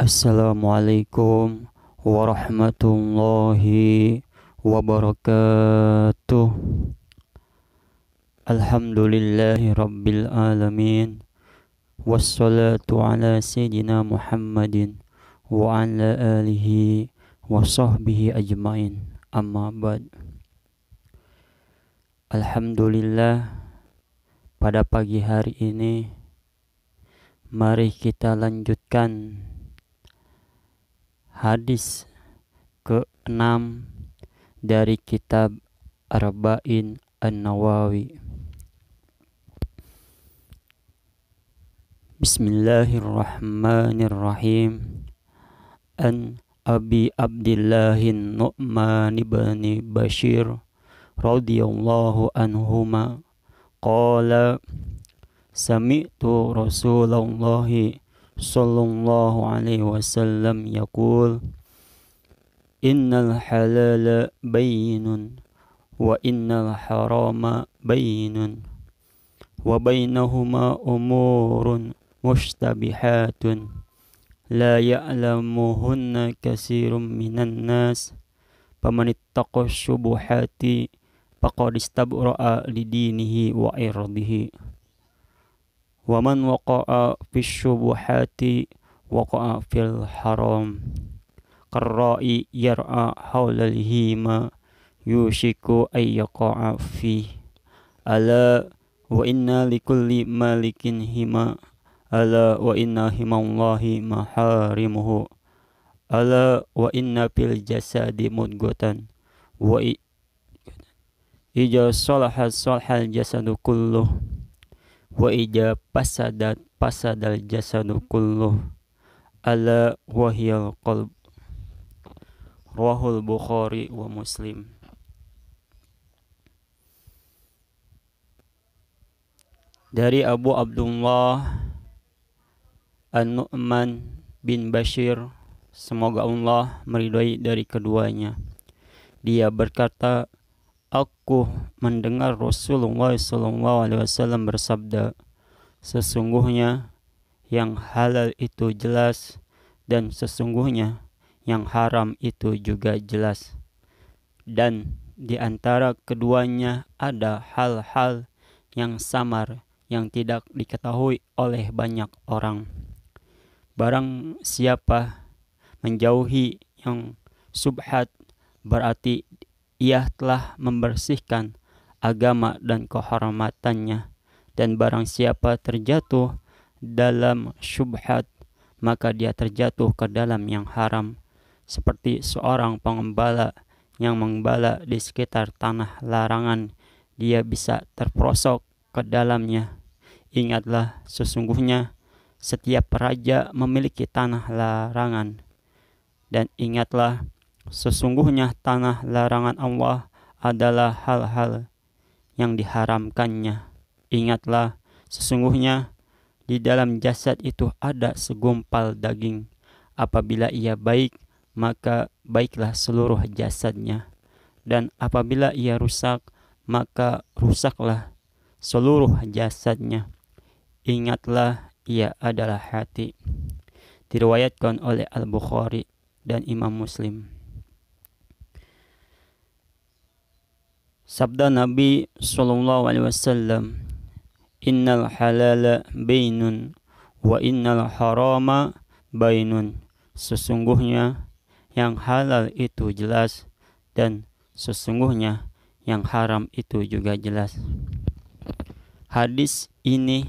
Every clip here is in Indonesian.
Assalamualaikum warahmatullahi wabarakatuh. Alhamdulillahi rabbil alamin. Wassalatu ala sayyidina Muhammadin wa ala alihi wa sahbihi ajmain. Amma ba'd. Alhamdulillah, pada pagi hari ini mari kita lanjutkan hadis ke-6 dari kitab Arba'in An-Nawawi. Bismillahirrahmanirrahim. An Abi Abdillahin Nu'man ibn Bashir radhiyallahu anhuma qala sami'tu Rasulullahi sallallahu alaihi wasallam yaqul innal halala bayyinun wa innal harama bayyinun wa bainahuma umurun mushtabihatun la ya'lamuhunna katsirun minan nas faman ittaqa syubuhati faqad istabra'a lidinihi wa irdihi wa man waqa'a fis syubuhati waqa'a fil haram qarra'i yar'a hawlal hima yushiku ay yaqa'a fi ala wa inna likulli malikin hima ala wa inna himallahi maharimuhu ala wa inna fil jasadi mudghatan wa ija salahal jasadu kulluh wa ija pasadal jasadu kulluh ala wahiyal qalb. Rawahul Bukhari wa Muslim. Dari Abu Abdullah An-Nu'man bin Bashir, semoga Allah meridhai dari keduanya, dia berkata, aku mendengar Rasulullah SAW bersabda, sesungguhnya yang halal itu jelas dan sesungguhnya yang haram itu juga jelas. Dan di antara keduanya ada hal-hal yang samar yang tidak diketahui oleh banyak orang. Barang siapa menjauhi yang subhat, berarti ia telah membersihkan agama dan kehormatannya. Dan barang siapa terjatuh dalam syubhat, maka dia terjatuh ke dalam yang haram. Seperti seorang pengembala yang mengembala di sekitar tanah larangan, dia bisa terperosok ke dalamnya. Ingatlah, sesungguhnya setiap raja memiliki tanah larangan. Dan ingatlah, sesungguhnya tanah larangan Allah adalah hal-hal yang diharamkannya. Ingatlah, sesungguhnya di dalam jasad itu ada segumpal daging. Apabila ia baik, maka baiklah seluruh jasadnya. Dan apabila ia rusak, maka rusaklah seluruh jasadnya. Ingatlah, ia adalah hati. Diriwayatkan oleh Al-Bukhari dan Imam Muslim. Sabda Nabi SAW, innal halala bainun wa innal harama bainun. Sesungguhnya yang halal itu jelas dan sesungguhnya yang haram itu juga jelas. Hadis ini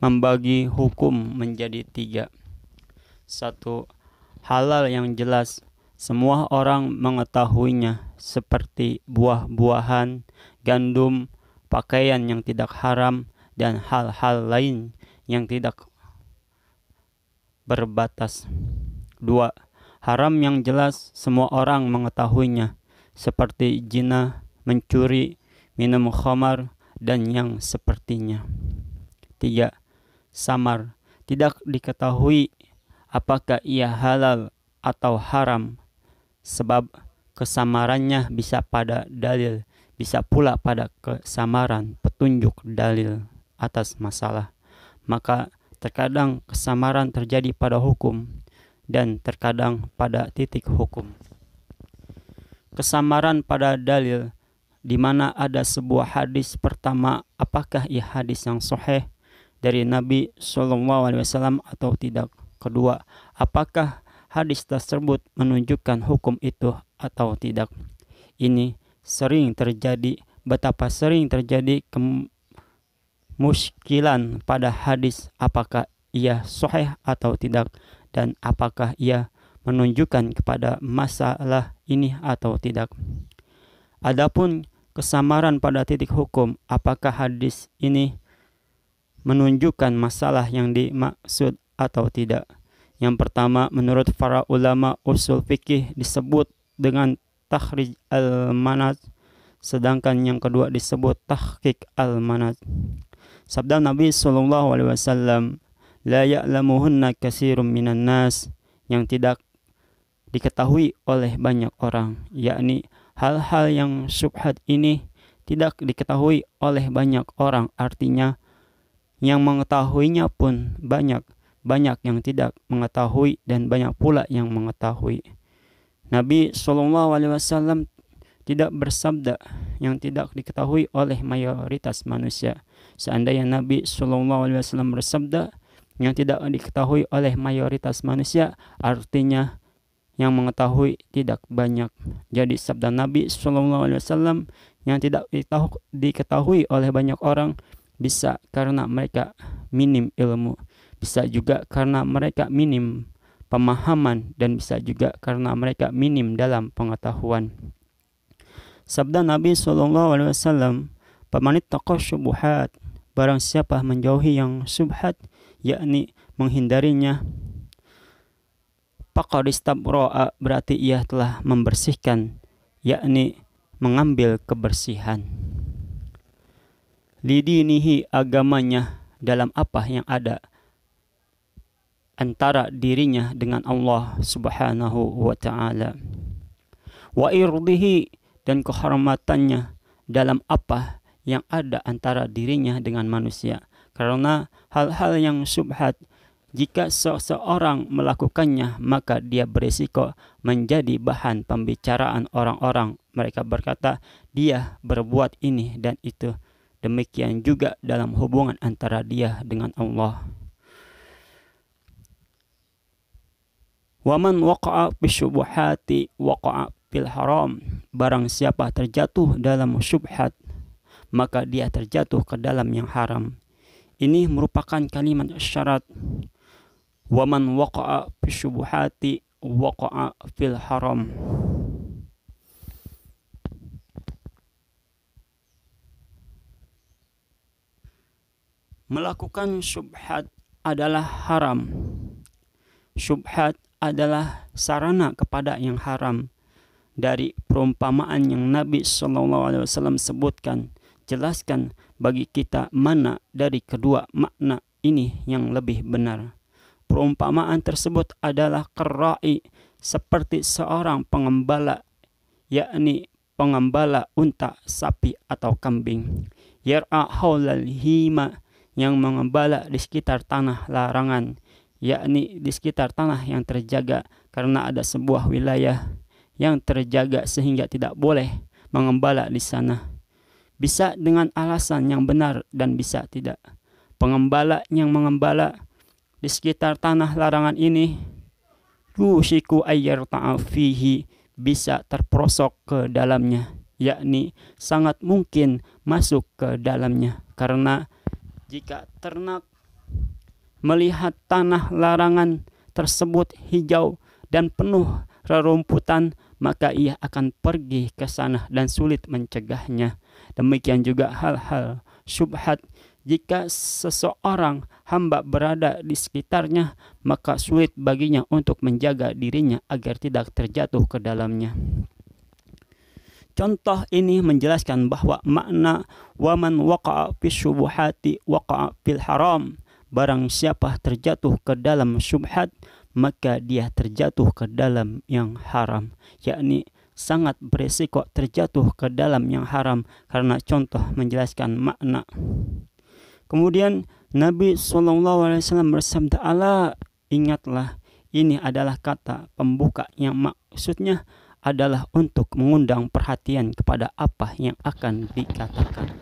membagi hukum menjadi 3. 1. Halal yang jelas, semua orang mengetahuinya, seperti buah-buahan, gandum, pakaian yang tidak haram, dan hal-hal lain yang tidak berbatas. 2. Haram yang jelas, semua orang mengetahuinya, seperti zina, mencuri, minum khamar, dan yang sepertinya. 3. Samar, tidak diketahui apakah ia halal atau haram, sebab kesamarannya bisa pada dalil, bisa pula pada kesamaran petunjuk dalil atas masalah. Maka terkadang kesamaran terjadi pada hukum dan terkadang pada titik hukum. Kesamaran pada dalil di mana ada sebuah hadis pertama, apakah ia hadis yang sahih dari Nabi SAW atau tidak. Kedua, apakah hadis tersebut menunjukkan hukum itu atau tidak. Ini sering terjadi, betapa sering terjadi muskilan pada hadis, apakah ia sahih atau tidak, dan apakah ia menunjukkan kepada masalah ini atau tidak. Adapun kesamaran pada titik hukum, apakah hadis ini menunjukkan masalah yang dimaksud atau tidak. Yang pertama, menurut para ulama usul fikih disebut dengan takhrij al-manaz, sedangkan yang kedua disebut tahqiq al-manaz. Sabda Nabi SAW, la ya'lamuhunna katsirun minan nas, yang tidak diketahui oleh banyak orang, yakni hal-hal yang syubhat ini tidak diketahui oleh banyak orang, artinya yang mengetahuinya pun banyak yang tidak mengetahui dan banyak pula yang mengetahui. Nabi SAW tidak bersabda yang tidak diketahui oleh mayoritas manusia. Seandainya Nabi SAW bersabda yang tidak diketahui oleh mayoritas manusia, artinya yang mengetahui tidak banyak. Jadi sabda Nabi SAW yang tidak diketahui oleh banyak orang bisa karena mereka minim ilmu, bisa juga karena mereka minim pemahaman, dan bisa juga karena mereka minim dalam pengetahuan. Sabda Nabi SAW, "Pamanittaqa syubuhat," barang siapa menjauhi yang syubhat, yakni menghindarinya, faqad istabra'a, berarti ia telah membersihkan, yakni mengambil kebersihan. Lidinihi, agamanya, dalam apa yang ada antara dirinya dengan Allah Subhanahu wa ta'ala. Wa irdihi, dan kehormatannya dalam apa yang ada antara dirinya dengan manusia. Karena hal-hal yang syubhat, jika seseorang melakukannya, maka dia berisiko menjadi bahan pembicaraan orang-orang. Mereka berkata, dia berbuat ini dan itu. Demikian juga dalam hubungan antara dia dengan Allah. Waman waqa'a bisyubuhati waqa'a fil haram, barang siapa terjatuh dalam syubhat, maka dia terjatuh ke dalam yang haram. Ini merupakan kalimat syarat. Waman waqa'a bisyubuhati waqa'a fil haram. Melakukan syubhat adalah haram. Syubhat adalah sarana kepada yang haram. Dari perumpamaan yang Nabi SAW sebutkan, jelaskan bagi kita mana dari kedua makna ini yang lebih benar. Perumpamaan tersebut adalah qara'i, seperti seorang pengembala, yakni pengembala unta, sapi atau kambing. Yar'a haulal hima, yang mengembala di sekitar tanah larangan, yakni di sekitar tanah yang terjaga, karena ada sebuah wilayah yang terjaga sehingga tidak boleh mengembala di sana. Bisa dengan alasan yang benar dan bisa tidak. Pengembala yang mengembala di sekitar tanah larangan ini, yushiku ayyarta'a fihi, bisa terperosok ke dalamnya, yakni sangat mungkin masuk ke dalamnya. Karena jika ternak melihat tanah larangan tersebut hijau dan penuh rerumputan, maka ia akan pergi ke sana dan sulit mencegahnya. Demikian juga hal-hal syubhat, jika seseorang hamba berada di sekitarnya, maka sulit baginya untuk menjaga dirinya agar tidak terjatuh ke dalamnya. Contoh ini menjelaskan bahwa makna waman waqa'a fi syubuhati waqa'a fil haram, barang siapa terjatuh ke dalam syubhat, maka dia terjatuh ke dalam yang haram, yakni sangat berisiko terjatuh ke dalam yang haram karena contoh menjelaskan makna. Kemudian Nabi SAW bersabda, "Ala, ingatlah, ini adalah kata pembuka yang maksudnya adalah untuk mengundang perhatian kepada apa yang akan dikatakan."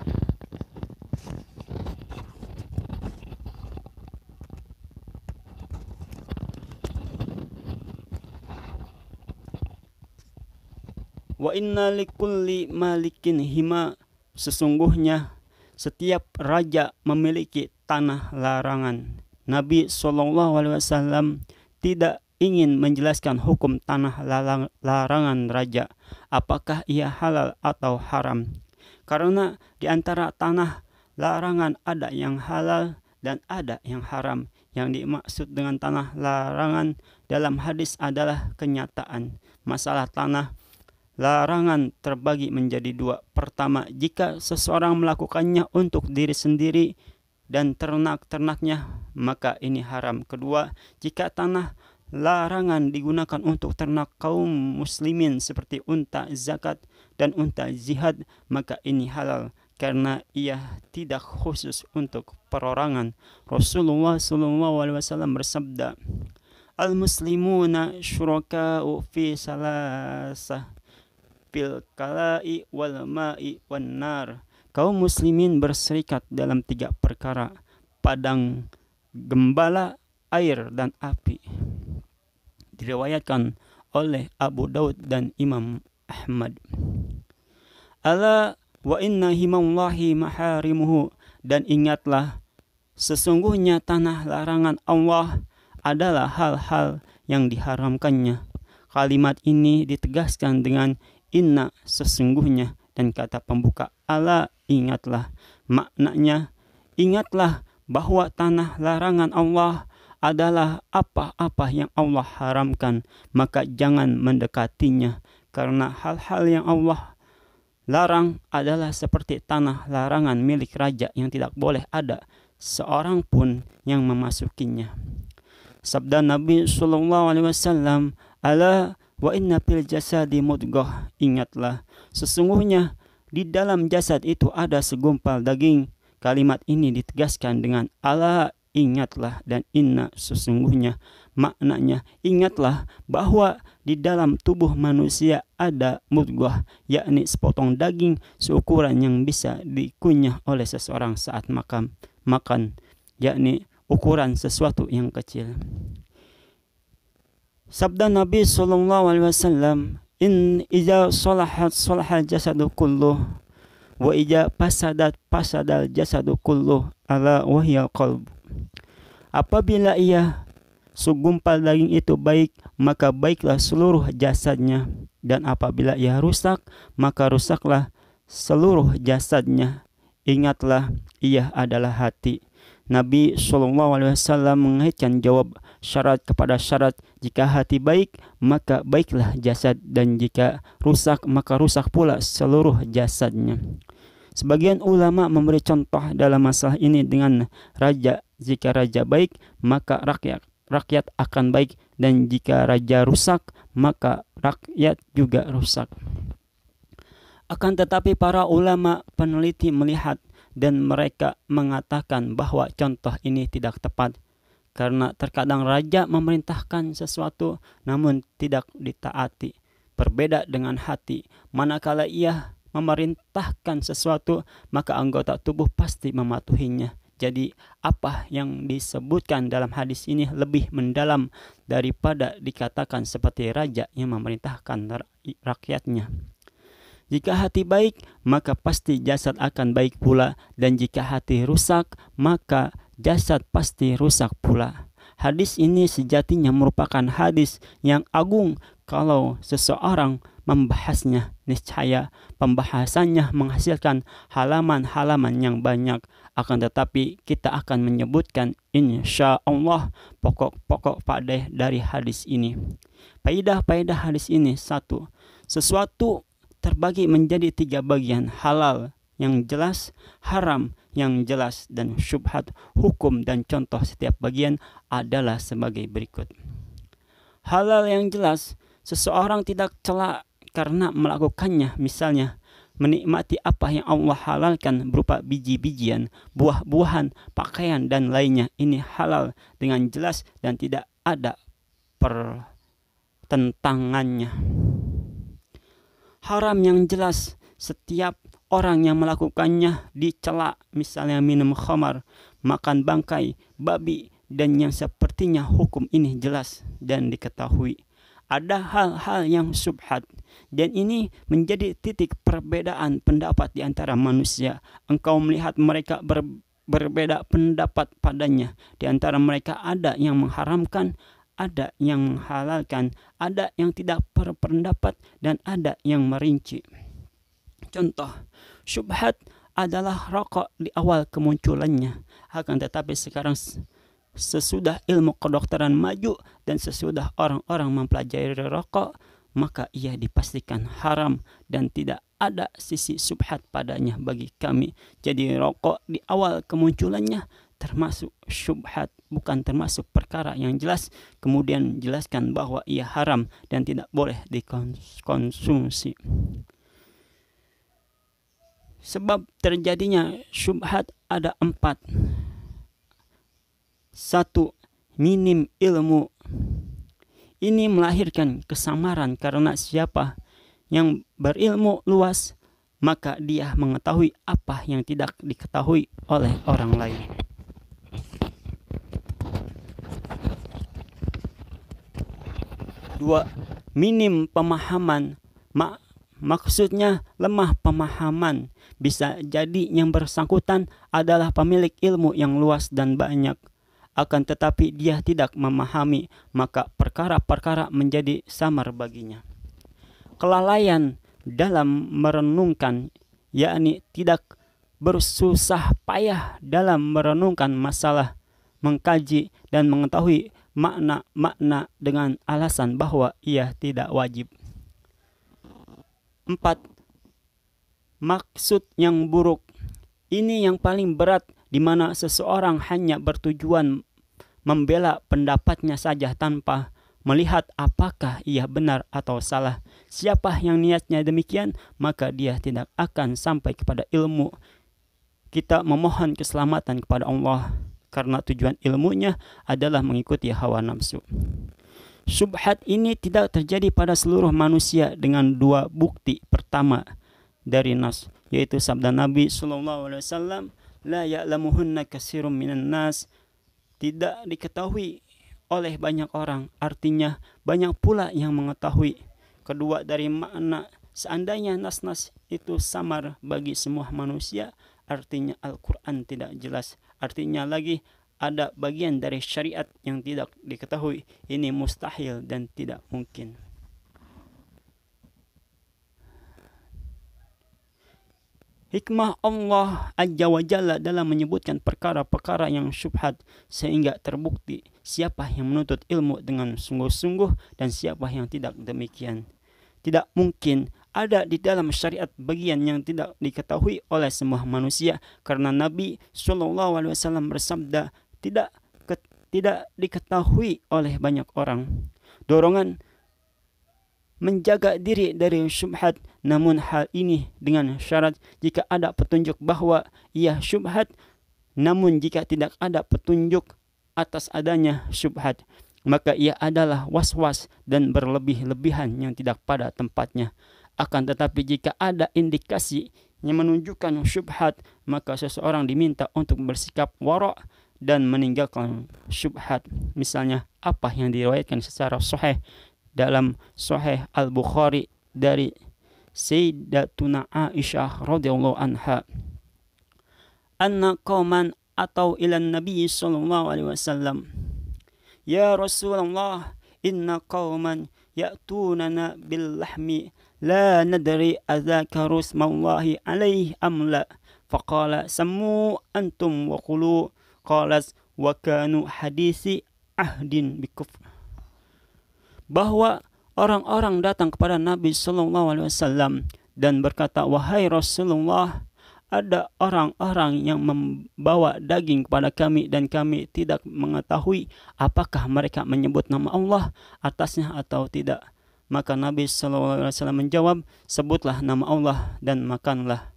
Wa inna likulli malikin hima, sesungguhnya setiap raja memiliki tanah larangan. Nabi SAW tidak ingin menjelaskan hukum tanah larangan raja, apakah ia halal atau haram. Karena di antara tanah larangan ada yang halal dan ada yang haram. Yang dimaksud dengan tanah larangan dalam hadis adalah kenyataan. Masalah tanah larangan terbagi menjadi dua. Pertama, jika seseorang melakukannya untuk diri sendiri dan ternak-ternaknya, maka ini haram. Kedua, jika tanah larangan digunakan untuk ternak kaum muslimin seperti unta zakat dan unta jihad, maka ini halal karena ia tidak khusus untuk perorangan. Rasulullah SAW bersabda, "Al-muslimuna syuraka'u fi salasah, fil kala'i wal ma'i wan nar." Kaum muslimin berserikat dalam 3 perkara: padang gembala, air, dan api. Diriwayatkan oleh Abu Daud dan Imam Ahmad. Ala wa inna himallahi maharimuhu, dan ingatlah, sesungguhnya tanah larangan Allah adalah hal-hal yang diharamkannya. Kalimat ini ditegaskan dengan inna, sesungguhnya, dan kata pembuka ala, ingatlah. Maknanya, ingatlah bahwa tanah larangan Allah adalah apa-apa yang Allah haramkan, maka jangan mendekatinya, karena hal-hal yang Allah larang adalah seperti tanah larangan milik raja yang tidak boleh ada seorang pun yang memasukinya. Sabda Nabi SAW, ala wa inna fil jasadi mudghah, ingatlah, sesungguhnya di dalam jasad itu ada segumpal daging. Kalimat ini ditegaskan dengan ala, ingatlah, dan inna, sesungguhnya. Maknanya, ingatlah bahwa di dalam tubuh manusia ada mudghah, yakni sepotong daging seukuran yang bisa dikunyah oleh seseorang saat makan, yakni ukuran sesuatu yang kecil. Sabda Nabi SAW, in iza salahat salahal jasadu kulluh, wa ija pasadat pasadal jasadu kulluh, ala wahyal qalb. Apabila ia segumpal daging itu baik, maka baiklah seluruh jasadnya, dan apabila ia rusak, maka rusaklah seluruh jasadnya. Ingatlah, ia adalah hati. Nabi SAW mengaitkan jawab syarat kepada syarat. Jika hati baik, maka baiklah jasad, dan jika rusak, maka rusak pula seluruh jasadnya. Sebagian ulama memberi contoh dalam masalah ini dengan raja. Jika raja baik, maka rakyat akan baik, dan jika raja rusak, maka rakyat juga rusak. Akan tetapi para ulama peneliti melihat dan mereka mengatakan bahwa contoh ini tidak tepat, karena terkadang raja memerintahkan sesuatu namun tidak ditaati. Berbeda dengan hati, manakala ia memerintahkan sesuatu, maka anggota tubuh pasti mematuhinya. Jadi apa yang disebutkan dalam hadis ini lebih mendalam daripada dikatakan seperti raja yang memerintahkan rakyatnya. Jika hati baik, maka pasti jasad akan baik pula, dan jika hati rusak, maka jasad pasti rusak pula. Hadis ini sejatinya merupakan hadis yang agung. Kalau seseorang membahasnya, niscaya pembahasannya menghasilkan halaman-halaman yang banyak. Akan tetapi kita akan menyebutkan insya Allah pokok-pokok faedah dari hadis ini. Faedah hadis ini: 1. Sesuatu terbagi menjadi 3 bagian: halal yang jelas, haram yang jelas, dan syubhat. Hukum dan contoh setiap bagian adalah sebagai berikut. Halal yang jelas, seseorang tidak celak karena melakukannya, misalnya menikmati apa yang Allah halalkan berupa biji-bijian, buah-buahan, pakaian, dan lainnya. Ini halal dengan jelas dan tidak ada pertentangannya. Haram yang jelas, setiap orang yang melakukannya dicela, misalnya minum khamar, makan bangkai babi, dan yang sepertinya. Hukum ini jelas dan diketahui. Ada hal-hal yang subhat, dan ini menjadi titik perbedaan pendapat di antara manusia. Engkau melihat mereka berbeda pendapat padanya. Di antara mereka ada yang mengharamkan, ada yang menghalalkan, ada yang tidak berpendapat, dan ada yang merinci. Contoh, syubhat adalah rokok di awal kemunculannya. Akan tetapi sekarang sesudah ilmu kedokteran maju dan sesudah orang-orang mempelajari rokok, maka ia dipastikan haram dan tidak ada sisi subhat padanya bagi kami. Jadi rokok di awal kemunculannya termasuk syubhat, bukan termasuk perkara yang jelas kemudian jelaskan bahwa ia haram dan tidak boleh dikonsumsi. Sebab terjadinya syubhat ada 4. 1. Minim ilmu. Ini melahirkan kesamaran karena siapa yang berilmu luas, maka dia mengetahui apa yang tidak diketahui oleh orang lain. 2. Minim pemahaman. Maksudnya lemah pemahaman. Bisa jadi yang bersangkutan adalah pemilik ilmu yang luas dan banyak, akan tetapi dia tidak memahami, maka perkara-perkara menjadi samar baginya. Kelalaian dalam merenungkan, yakni tidak bersusah payah dalam merenungkan masalah, mengkaji dan mengetahui makna-makna dengan alasan bahwa ia tidak wajib. 4. Maksud yang buruk. Ini yang paling berat, di mana seseorang hanya bertujuan membela pendapatnya saja tanpa melihat apakah ia benar atau salah. Siapa yang niatnya demikian, maka dia tidak akan sampai kepada ilmu. Kita memohon keselamatan kepada Allah, karena tujuan ilmunya adalah mengikuti hawa nafsu. Syubhat ini tidak terjadi pada seluruh manusia dengan 2 bukti. Pertama dari nas, yaitu sabda Nabi SAW, la ya'lamuhunna katsirun minan nas, tidak diketahui oleh banyak orang, artinya banyak pula yang mengetahui. Kedua dari makna, seandainya nas-nas itu samar bagi semua manusia, artinya Al-Quran tidak jelas. Artinya lagi ada bagian dari syariat yang tidak diketahui. Ini mustahil dan tidak mungkin. Hikmah Allah Azza wa Jalla dalam menyebutkan perkara-perkara yang syubhat, sehingga terbukti siapa yang menuntut ilmu dengan sungguh-sungguh dan siapa yang tidak demikian. Tidak mungkin ada di dalam syariat bagian yang tidak diketahui oleh semua manusia, karena Nabi SAW bersabda, tidak diketahui oleh banyak orang. Dorongan menjaga diri dari syubhat, namun hal ini dengan syarat jika ada petunjuk bahwa ia syubhat. Namun jika tidak ada petunjuk atas adanya syubhat, maka ia adalah was-was dan berlebih-lebihan yang tidak pada tempatnya. Akan tetapi jika ada indikasi yang menunjukkan syubhat, maka seseorang diminta untuk bersikap wara' dan meninggalkan syubhat. Misalnya apa yang diriwayatkan secara sahih dalam Sahih Al-Bukhari dari Sayyidatuna Aisyah radhiyallahu anha, anna qauman atau ila Nabi sallallahu alaihi wasallam, ya Rasulullah, inna qauman ya'tunana bil lahmi la nadri adzakaru ismallahi alaihi am la, faqala sammu antum wa qulu, qalas wa kanu hadisi ahdin bikufr. Bahwa orang-orang datang kepada Nabi SAW dan berkata, wahai Rasulullah, ada orang-orang yang membawa daging kepada kami dan kami tidak mengetahui apakah mereka menyebut nama Allah atasnya atau tidak. Maka Nabi SAW menjawab, sebutlah nama Allah dan makanlah.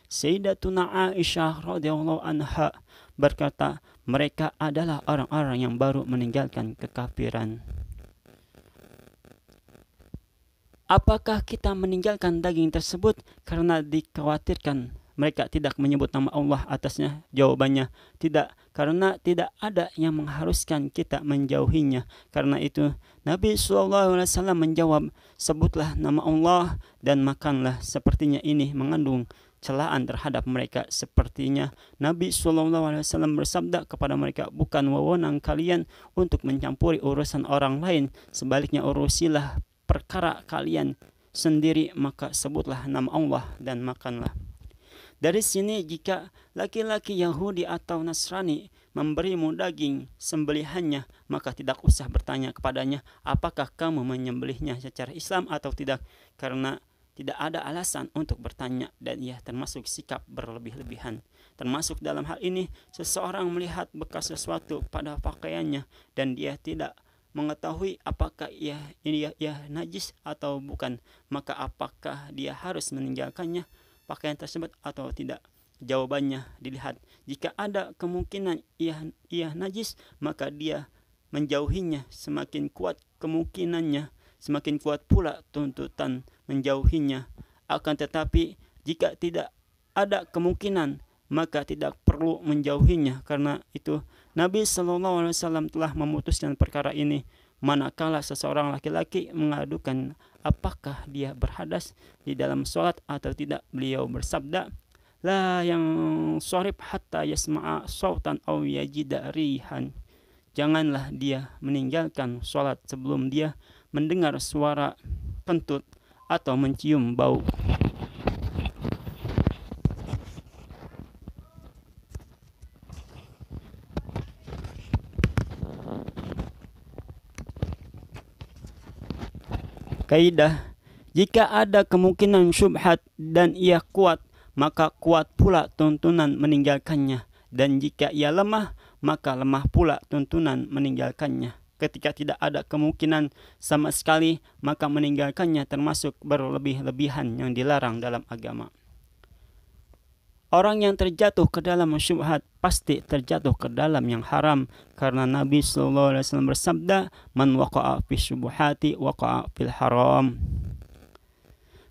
Sayyidatuna Aisyah radhiyallahu anha berkata, mereka adalah orang-orang yang baru meninggalkan kekafiran. Apakah kita meninggalkan daging tersebut karena dikhawatirkan mereka tidak menyebut nama Allah atasnya? Jawabannya tidak, karena tidak ada yang mengharuskan kita menjauhinya. Karena itu Nabi SAW menjawab, sebutlah nama Allah dan makanlah. Sepertinya ini mengandung celaan terhadap mereka. Sepertinya Nabi SAW bersabda kepada mereka, bukan wewenang kalian untuk mencampuri urusan orang lain, sebaliknya urusilah perkara kalian sendiri, maka sebutlah nama Allah dan makanlah. Dari sini, jika laki-laki Yahudi atau Nasrani memberimu daging sembelihannya, maka tidak usah bertanya kepadanya, apakah kamu menyembelihnya secara Islam atau tidak, karena tidak ada alasan untuk bertanya, dan ia termasuk sikap berlebih-lebihan. Termasuk dalam hal ini, seseorang melihat bekas sesuatu pada pakaiannya dan dia tidak mengetahui apakah ia najis atau bukan, maka apakah dia harus meninggalkannya pakaian tersebut atau tidak? Jawabannya dilihat. Jika ada kemungkinan ia najis, maka dia menjauhinya. Semakin kuat kemungkinannya, semakin kuat pula tuntutan menjauhinya. Akan tetapi jika tidak ada kemungkinan, maka tidak perlu menjauhinya. Karena itu Nabi SAW telah memutuskan perkara ini. Manakala seseorang laki-laki mengadukan apakah dia berhadas di dalam sholat atau tidak, beliau bersabda, la yang sharib hatta yasma'a sautan aw yajida rihan. Janganlah dia meninggalkan sholat sebelum dia mendengar suara kentut atau mencium bau. Kaidah, jika ada kemungkinan syubhat dan ia kuat, maka kuat pula tuntunan meninggalkannya, dan jika ia lemah, maka lemah pula tuntunan meninggalkannya. Ketika tidak ada kemungkinan sama sekali, maka meninggalkannya termasuk berlebih-lebihan yang dilarang dalam agama. Orang yang terjatuh ke dalam syubhat pasti terjatuh ke dalam yang haram, karena Nabi SAW bersabda, man waqa'a fi syubhati waqa'a fil haram.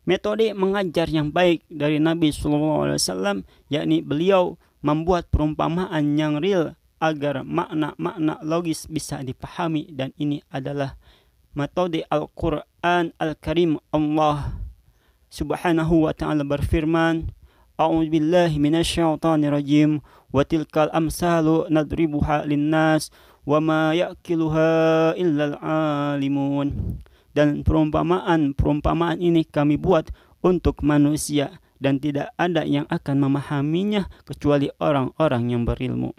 Metode mengajar yang baik dari Nabi SAW, yakni beliau membuat perumpamaan yang real agar makna-makna logis bisa dipahami, dan ini adalah metode Al-Quran Al-Karim. Allah Subhanahu wa ta'ala berfirman, A'udzu billahi minasyaitonir rajim, wa tilkal amsalu nadribuha linnas wa ma ya'qiluha illal alimun. Dan perumpamaan ini kami buat untuk manusia, dan tidak ada yang akan memahaminya kecuali orang-orang yang berilmu.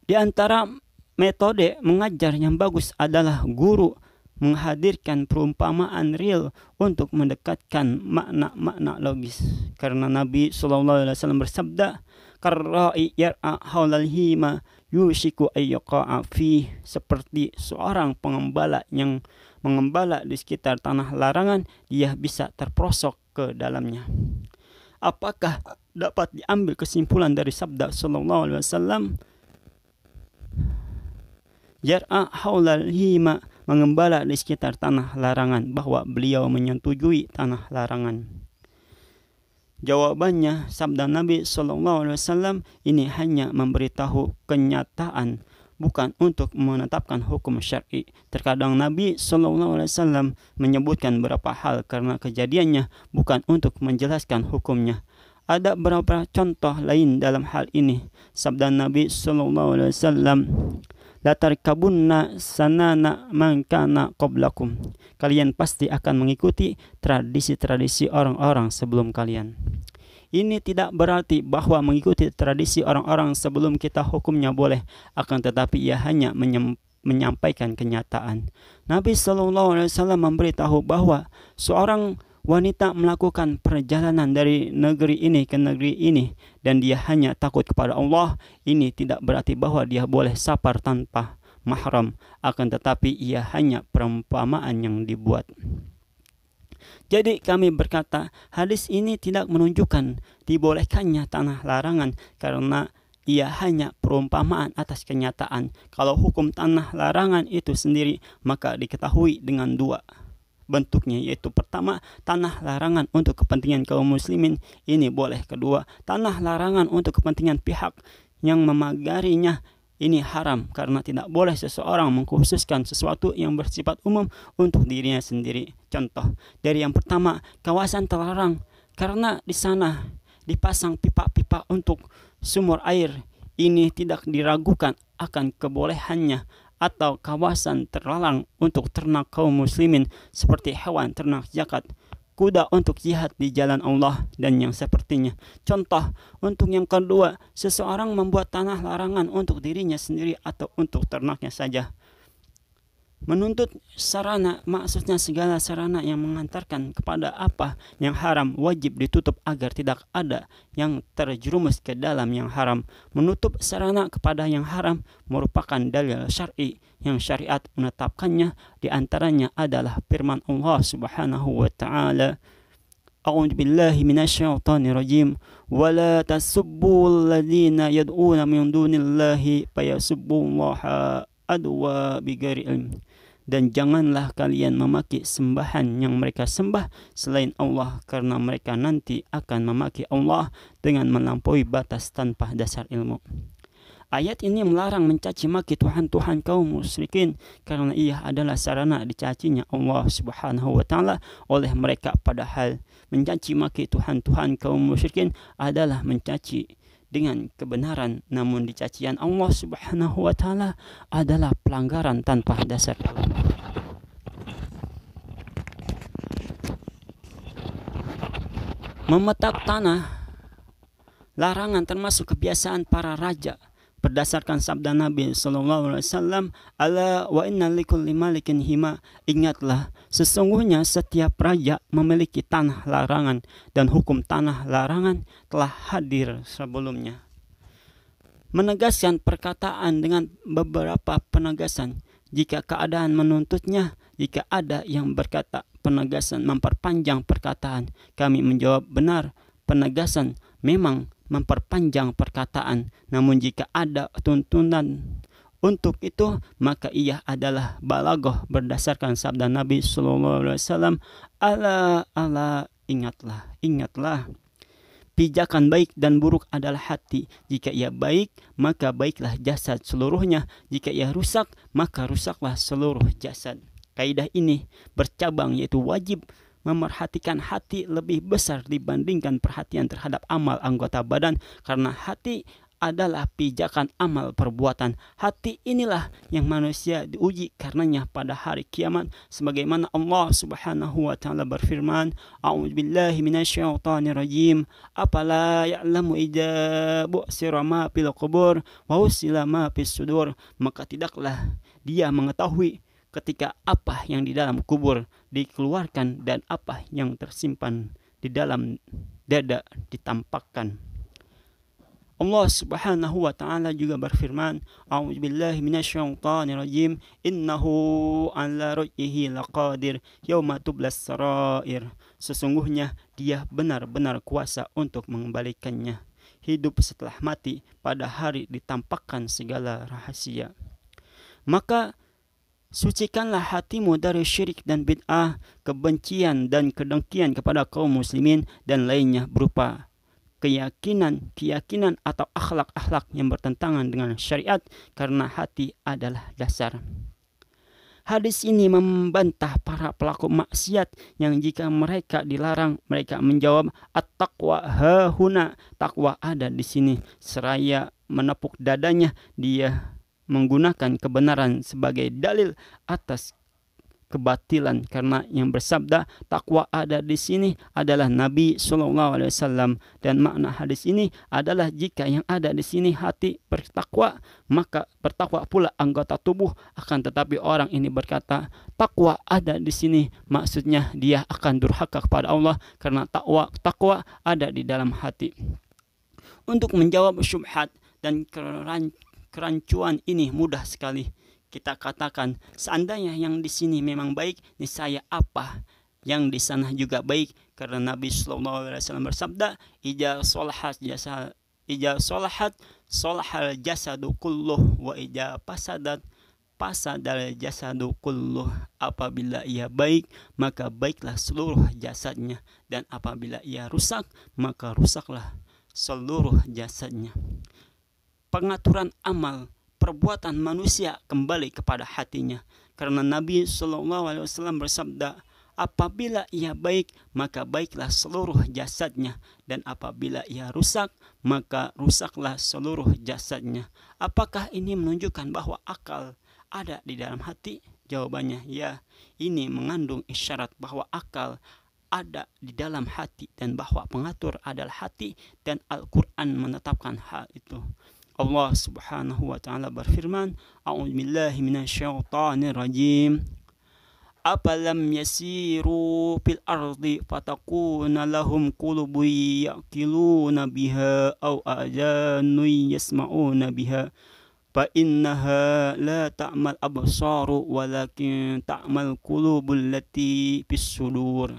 Di antara metode mengajar yang bagus adalah guru menghadirkan perumpamaan real untuk mendekatkan makna-makna logis. Karena Nabi SAW bersabda, karra'i yar'a haulal hima yushiku ayyaqa'a fi. Seperti seorang pengembala yang mengembala di sekitar tanah larangan, dia bisa terprosok ke dalamnya. Apakah dapat diambil kesimpulan dari sabda SAW? Yar'a haulal hima, mengembala di sekitar tanah larangan, bahwa beliau menyetujui tanah larangan. Jawabannya, sabda Nabi SAW ini hanya memberitahu kenyataan, bukan untuk menetapkan hukum syar'i. Terkadang Nabi SAW menyebutkan beberapa hal karena kejadiannya, bukan untuk menjelaskan hukumnya. Ada beberapa contoh lain dalam hal ini. Sabda Nabi SAW, la tarkabunna sanana man kana qablakum. Kalian pasti akan mengikuti tradisi-tradisi orang-orang sebelum kalian. Ini tidak berarti bahwa mengikuti tradisi orang-orang sebelum kita hukumnya boleh, akan tetapi ia hanya menyampaikan kenyataan. Nabi SAW memberitahu bahwa seorang wanita melakukan perjalanan dari negeri ini ke negeri ini dan dia hanya takut kepada Allah, ini tidak berarti bahwa dia boleh safar tanpa mahram, akan tetapi ia hanya perumpamaan yang dibuat. Jadi kami berkata, hadis ini tidak menunjukkan dibolehkannya tanah larangan karena ia hanya perumpamaan atas kenyataan. Kalau hukum tanah larangan itu sendiri, maka diketahui dengan dua bentuknya, yaitu pertama, tanah larangan untuk kepentingan kaum muslimin, ini boleh. Kedua, tanah larangan untuk kepentingan pihak yang memagarinya, ini haram, karena tidak boleh seseorang mengkhususkan sesuatu yang bersifat umum untuk dirinya sendiri. Contoh dari yang pertama, kawasan terlarang karena di sana dipasang pipa-pipa untuk sumur air, ini tidak diragukan akan kebolehannya. Atau kawasan terlarang untuk ternak kaum muslimin seperti hewan ternak zakat, kuda untuk jihad di jalan Allah, dan yang sepertinya. Contoh untuk yang kedua, seseorang membuat tanah larangan untuk dirinya sendiri atau untuk ternaknya saja. Menuntut sarana, maksudnya segala sarana yang mengantarkan kepada apa yang haram wajib ditutup agar tidak ada yang terjerumus ke dalam yang haram. Menutup sarana kepada yang haram merupakan dalil syar'i yang syariat menetapkannya. Di antaranya adalah firman Allah Subhanahu wa taala, A'udzu billahi minasyaitonir rajim, wala tasubbul ladzina yad'una min dunillahi fayasubbullaha adwa bighairi ilm. Dan janganlah kalian memaki sembahan yang mereka sembah selain Allah, karena mereka nanti akan memaki Allah dengan melampaui batas tanpa dasar ilmu. Ayat ini melarang mencaci maki Tuhan-Tuhan kaum musyrikin karena ia adalah sarana dicacinya Allah Subhanahu wa taala oleh mereka, padahal mencaci maki Tuhan-Tuhan kaum musyrikin adalah mencaci dengan kebenaran, namun dicacian Allah Subhanahu wa taala adalah pelanggaran tanpa dasar. Memetak tanah larangan termasuk kebiasaan para raja. Berdasarkan sabda Nabi sallallahu alaihi wasallam, ala wa inna likulli malikin hima, ingatlah sesungguhnya setiap raja memiliki tanah larangan dan hukum tanah larangan telah hadir sebelumnya. Menegaskan perkataan dengan beberapa penegasan jika keadaan menuntutnya. Jika ada yang berkata penegasan memperpanjang perkataan, kami menjawab benar, penegasan memang memperpanjang perkataan, namun jika ada tuntunan untuk itu, maka ia adalah balaghah berdasarkan sabda Nabi sallallahu alaihi wasallam, ala ingatlah, pijakan baik dan buruk adalah hati. Jika ia baik, maka baiklah jasad seluruhnya. Jika ia rusak, maka rusaklah seluruh jasad. Kaidah ini bercabang, yaitu wajib memerhatikan hati lebih besar dibandingkan perhatian terhadap amal anggota badan, karena hati adalah pijakan amal perbuatan. Hati inilah yang manusia diuji karenanya pada hari kiamat, sebagaimana Allah Subhanahu wa taala berfirman, A'udzu billahi minasyaitonir rajim, afala ya'lamu idza bu'sira ma fil qubur wa husila ma fis sudur. Maka tidaklah dia mengetahui ketika apa yang di dalam kubur dikeluarkan dan apa yang tersimpan di dalam dada ditampakkan. Allah Subhanahu wa taala juga berfirman, A'udzu billahi minasyaitonir rajim, innahu 'ala raj'ihi laqadir yauma tublas sarair. Sesungguhnya dia benar-benar kuasa untuk mengembalikannya hidup setelah mati pada hari ditampakkan segala rahasia. Maka sucikanlah hatimu dari syirik dan bid'ah, kebencian dan kedengkian kepada kaum muslimin, dan lainnya berupa keyakinan atau akhlak-akhlak yang bertentangan dengan syariat, karena hati adalah dasar. Hadis ini membantah para pelaku maksiat yang jika mereka dilarang, mereka menjawab at-taqwa hahuna, takwa ada di sini. Seraya menepuk dadanya, dia menggunakan kebenaran sebagai dalil atas kebatilan, karena yang bersabda takwa ada di sini adalah Nabi sallallahu alaihi wasallam, dan makna hadis ini adalah jika yang ada di sini hati bertakwa, maka bertakwa pula anggota tubuh. Akan tetapi orang ini berkata takwa ada di sini, maksudnya dia akan durhaka kepada Allah karena takwa ada di dalam hati. Untuk menjawab syubhat dan kerancuan ini mudah sekali. kita katakan seandainya yang di sini memang baik, niscaya apa yang di sana juga baik, karena Nabi Shallallahu Alaihi Wasallam bersabda, ija solahat solahal jasadu kulluh wa ija pasadal jasadu kulluh. Apabila ia baik, maka baiklah seluruh jasadnya, dan apabila ia rusak, maka rusaklah seluruh jasadnya. Pengaturan amal perbuatan manusia kembali kepada hatinya, karena Nabi Shallallahu Alaihi Wasallam bersabda, apabila ia baik, maka baiklah seluruh jasadnya, dan apabila ia rusak, maka rusaklah seluruh jasadnya. Apakah ini menunjukkan bahwa akal ada di dalam hati? Jawabannya ya, ini mengandung isyarat bahwa akal ada di dalam hati dan bahwa pengatur adalah hati, dan Al-Quran menetapkan hal itu. Allah Subhanahu wa taala berfirman, A'udzubillahi minasyaitonirrajim. Apalam yasiru fil ardi fatakuna lahum qulubun yaqiluna biha aw ajanun yasma'una biha fa innaha la ta'mal absaru walakin ta'mal qulubul lati fis sudur.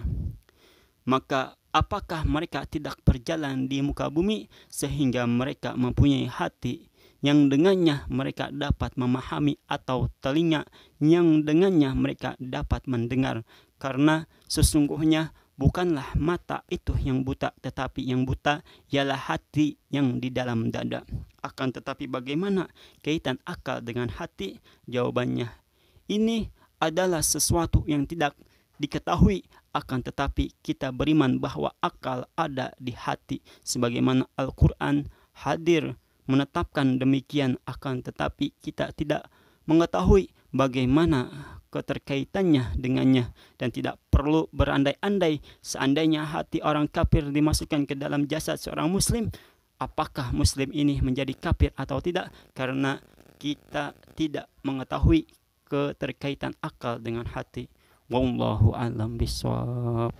Maka apakah mereka tidak berjalan di muka bumi sehingga mereka mempunyai hati yang dengannya mereka dapat memahami, atau telinga yang dengannya mereka dapat mendengar? Karena sesungguhnya bukanlah mata itu yang buta, tetapi yang buta ialah hati yang di dalam dada. Akan tetapi bagaimana kaitan akal dengan hati? Jawabannya, ini adalah sesuatu yang tidak diketahui, akan tetapi kita beriman bahwa akal ada di hati, sebagaimana Al-Quran hadir menetapkan demikian. Akan tetapi kita tidak mengetahui bagaimana keterkaitannya dengannya, dan tidak perlu berandai-andai seandainya hati orang kafir dimasukkan ke dalam jasad seorang muslim, apakah muslim ini menjadi kafir atau tidak, karena kita tidak mengetahui keterkaitan akal dengan hati. Wallahu a'lam bishawab.